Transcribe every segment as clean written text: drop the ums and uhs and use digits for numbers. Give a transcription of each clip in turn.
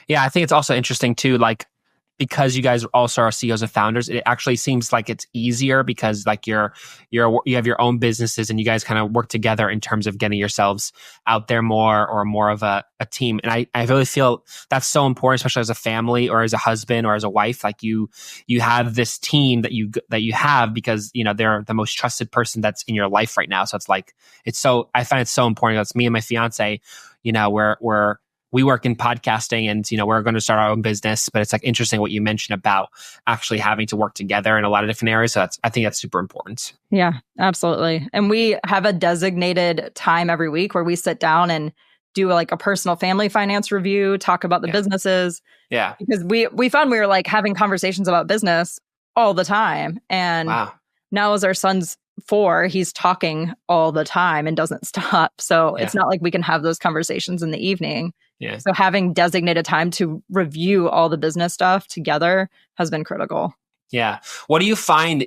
Yeah, I think it's also interesting too, like, because you guys also are CEOs and founders, it actually seems like it's easier because like you have your own businesses and you guys kind of work together in terms of getting yourselves out there more or more of a team. And I really feel that's so important, especially as a family or as a husband or as a wife. Like you have this team that you have because, you know, they're the most trusted person that's in your life right now. So it's like, I find it so important. That's me and my fiance, you know, we work in podcasting and, you know, we're going to start our own business, but it's like interesting what you mentioned about actually having to work together in a lot of different areas. So I think that's super important. Yeah, absolutely. And we have a designated time every week where we sit down and do like a personal family finance review, talk about the businesses. Yeah. Because we found we were like having conversations about business all the time. And now as our son's 4, he's talking all the time and doesn't stop. So it's not like we can have those conversations in the evening. Yeah. So having designated time to review all the business stuff together has been critical. Yeah. What do you find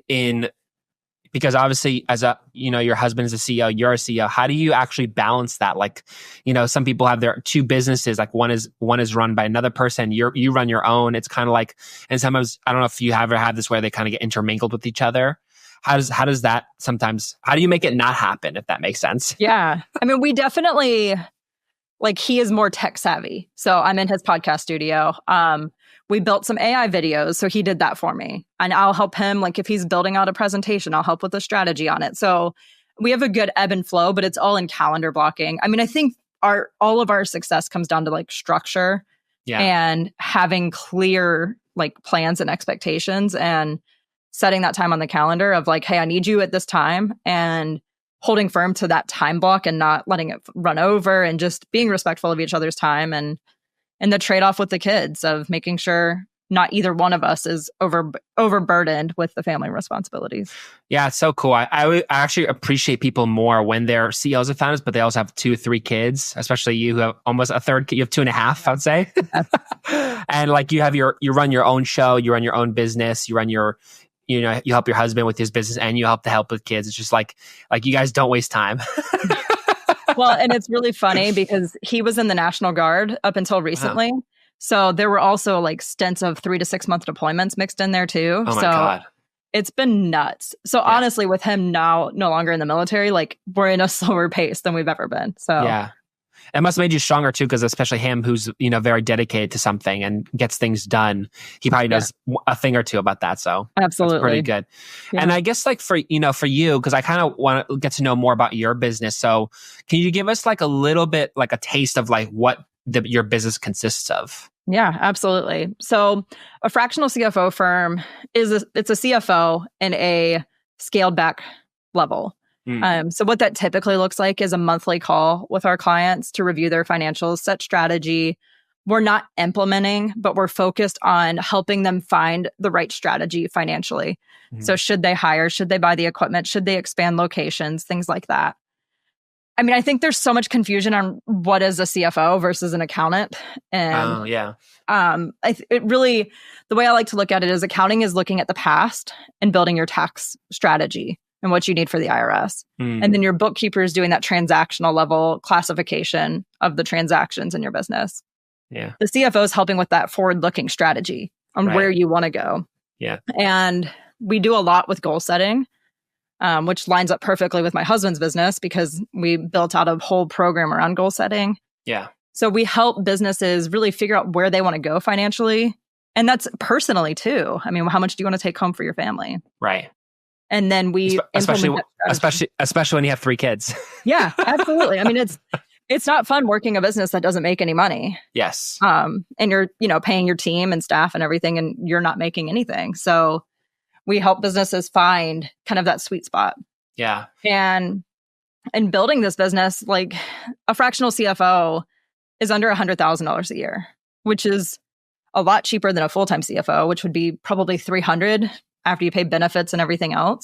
because obviously as your husband is a CEO, you're a CEO. How do you actually balance that? Like, you know, some people have their 2 businesses, like one is run by another person. You run your own. It's kind of like, and sometimes, I don't know if you ever had this where they kind of get intermingled with each other. How does that sometimes, how do you make it not happen, if that makes sense? Yeah. I mean, we definitely, like, he is more tech savvy. So I'm in his podcast studio. We built some AI videos. So he did that for me. And I'll help him. Like if he's building out a presentation, I'll help with the strategy on it. So we have a good ebb and flow, but it's all in calendar blocking. I mean, I think all of our success comes down to like structure and having clear like plans and expectations and setting that time on the calendar of like, hey, I need you at this time, and holding firm to that time block and not letting it run over, and just being respectful of each other's time, and the trade-off with the kids of making sure not either one of us is overburdened with the family responsibilities. Yeah, it's so cool. I actually appreciate people more when they're CEOs and founders, but they also have 2 or 3 kids, especially you who have almost a third. You have 2.5, I would say. And like you run your own show, you run your own business, you help your husband with his business, and you help with kids. It's just like you guys don't waste time. Well, and it's really funny because he was in the National Guard up until recently. Wow. So there were also like stints of 3 to 6 month deployments mixed in there too. Oh my God. It's been nuts. So honestly, with him now no longer in the military, like we're in a slower pace than we've ever been. So yeah. It must have made you stronger too, because especially him, who's, you know, very dedicated to something and gets things done. He probably knows a thing or two about that. So absolutely, that's pretty good. Yeah. And I guess like for you, because I kind of want to get to know more about your business. So can you give us like a little bit, like a taste of like what your business consists of? Yeah, absolutely. So a fractional CFO firm it's a CFO in a scaled back level. So what that typically looks like is a monthly call with our clients to review their financials, set strategy. We're not implementing, but we're focused on helping them find the right strategy financially. So should they hire? Should they buy the equipment? Should they expand locations? Things like that. I mean, I think there's so much confusion on what is a CFO versus an accountant. And it really, the way I like to look at it is accounting is looking at the past and building your tax strategy and what you need for the IRS. And then your bookkeeper is doing that transactional level classification of the transactions in your business. Yeah. The CFO is helping with that forward-looking strategy on where you want to go. Yeah. And we do a lot with goal setting, which lines up perfectly with my husband's business because we built out a whole program around goal setting. Yeah. So we help businesses really figure out where they want to go financially. And that's personally too. I mean, how much do you want to take home for your family? Right. And then we especially when you have 3 kids. Yeah, absolutely. I mean, it's not fun working a business that doesn't make any money. Yes. And you're, paying your team and staff and everything, and you're not making anything. So we help businesses find kind of that sweet spot. Yeah. And in building this business, like a fractional CFO is under $100,000 a year, which is a lot cheaper than a full-time CFO, which would be probably $300,000 after you pay benefits and everything else.